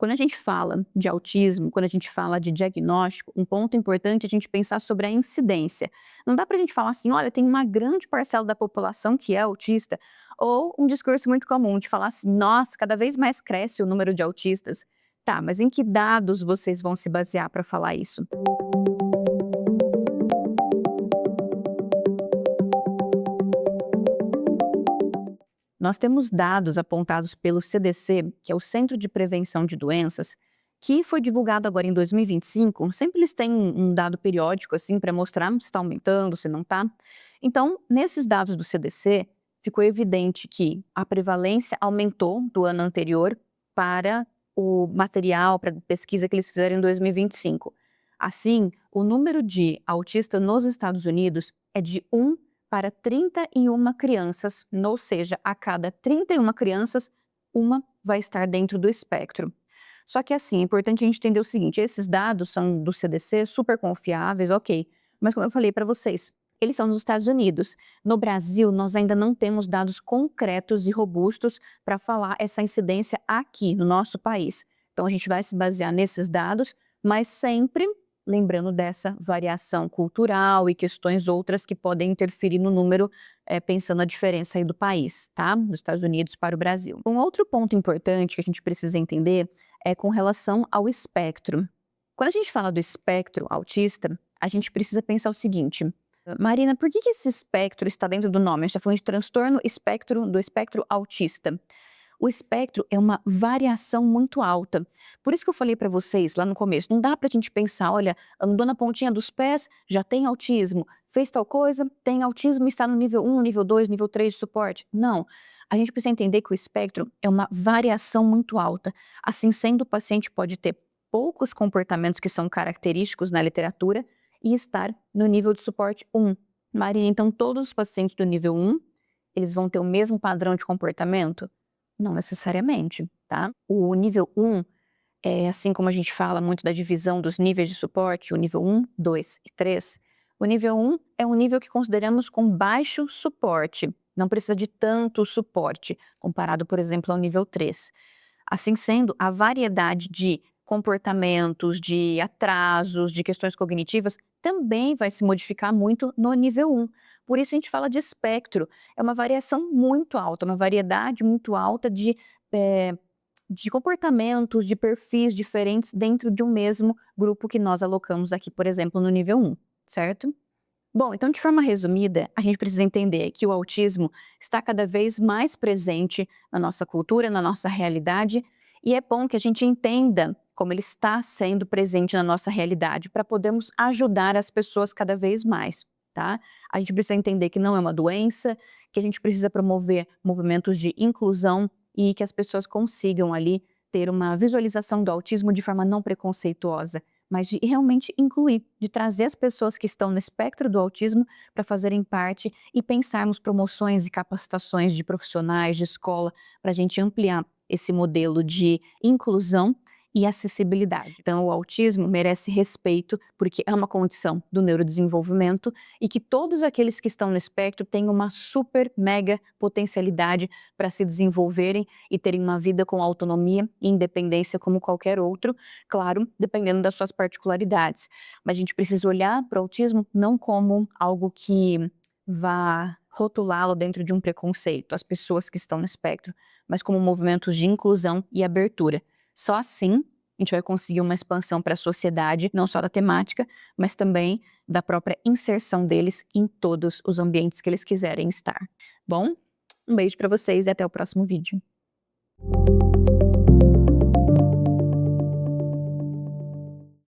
Quando a gente fala de autismo, quando a gente fala de diagnóstico, um ponto importante é a gente pensar sobre a incidência. Não dá pra gente falar assim: "Olha, tem uma grande parcela da população que é autista", ou um discurso muito comum de falar assim: "Nossa, cada vez mais cresce o número de autistas". Tá, mas em que dados vocês vão se basear para falar isso? Nós temos dados apontados pelo CDC, que é o Centro de Prevenção de Doenças, que foi divulgado agora em 2025. Sempre eles têm um dado periódico assim para mostrar se está aumentando, se não está. Então, nesses dados do CDC, ficou evidente que a prevalência aumentou do ano anterior para o material, para a pesquisa que eles fizeram em 2025. Assim, o número de autistas nos Estados Unidos é de 1 para 31 crianças, ou seja, a cada 31 crianças, uma vai estar dentro do espectro. Só que assim, é importante a gente entender o seguinte: esses dados são do CDC, super confiáveis, ok. Mas como eu falei para vocês, eles são dos Estados Unidos. No Brasil, nós ainda não temos dados concretos e robustos para falar essa incidência aqui no nosso país. Então a gente vai se basear nesses dados, mas sempre lembrando dessa variação cultural e questões outras que podem interferir no número, pensando a diferença aí do país, tá? Dos Estados Unidos para o Brasil. Um outro ponto importante que a gente precisa entender é com relação ao espectro. Quando a gente fala do espectro autista, a gente precisa pensar o seguinte: Marina, por que esse espectro está dentro do nome? A gente está falando de transtorno espectro do espectro autista. O espectro é uma variação muito alta. Por isso que eu falei para vocês lá no começo, não dá para a gente pensar: olha, andou na pontinha dos pés, já tem autismo, fez tal coisa, tem autismo e está no nível 1, nível 2, nível 3 de suporte. Não. A gente precisa entender que o espectro é uma variação muito alta. Assim sendo, o paciente pode ter poucos comportamentos que são característicos na literatura e estar no nível de suporte 1. Maria, então todos os pacientes do nível 1, eles vão ter o mesmo padrão de comportamento? Não necessariamente, tá? O nível 1 é assim como a gente fala muito da divisão dos níveis de suporte, o nível 1, 2 e 3. O nível 1 é um nível que consideramos com baixo suporte, não precisa de tanto suporte, comparado, por exemplo, ao nível 3. Assim sendo, a variedade de comportamentos, de atrasos, de questões cognitivas também vai se modificar muito no nível 1. Por isso a gente fala de espectro. É uma variação muito alta, uma variedade muito alta de comportamentos, de perfis diferentes dentro de um mesmo grupo que nós alocamos aqui, por exemplo, no nível 1, certo? Bom, então de forma resumida, a gente precisa entender que o autismo está cada vez mais presente na nossa cultura, na nossa realidade, e é bom que a gente entenda como ele está sendo presente na nossa realidade para podermos ajudar as pessoas cada vez mais, tá? A gente precisa entender que não é uma doença, que a gente precisa promover movimentos de inclusão e que as pessoas consigam ali ter uma visualização do autismo de forma não preconceituosa, mas de realmente incluir, de trazer as pessoas que estão no espectro do autismo para fazerem parte e pensarmos promoções e capacitações de profissionais, de escola, para a gente ampliar esse modelo de inclusão e acessibilidade. Então, o autismo merece respeito porque é uma condição do neurodesenvolvimento e que todos aqueles que estão no espectro têm uma super mega potencialidade para se desenvolverem e terem uma vida com autonomia e independência como qualquer outro, claro, dependendo das suas particularidades. Mas a gente precisa olhar para o autismo não como algo que vá rotulá-lo dentro de um preconceito, as pessoas que estão no espectro, mas como movimentos de inclusão e abertura. Só assim a gente vai conseguir uma expansão para a sociedade, não só da temática, mas também da própria inserção deles em todos os ambientes que eles quiserem estar. Bom, um beijo para vocês e até o próximo vídeo.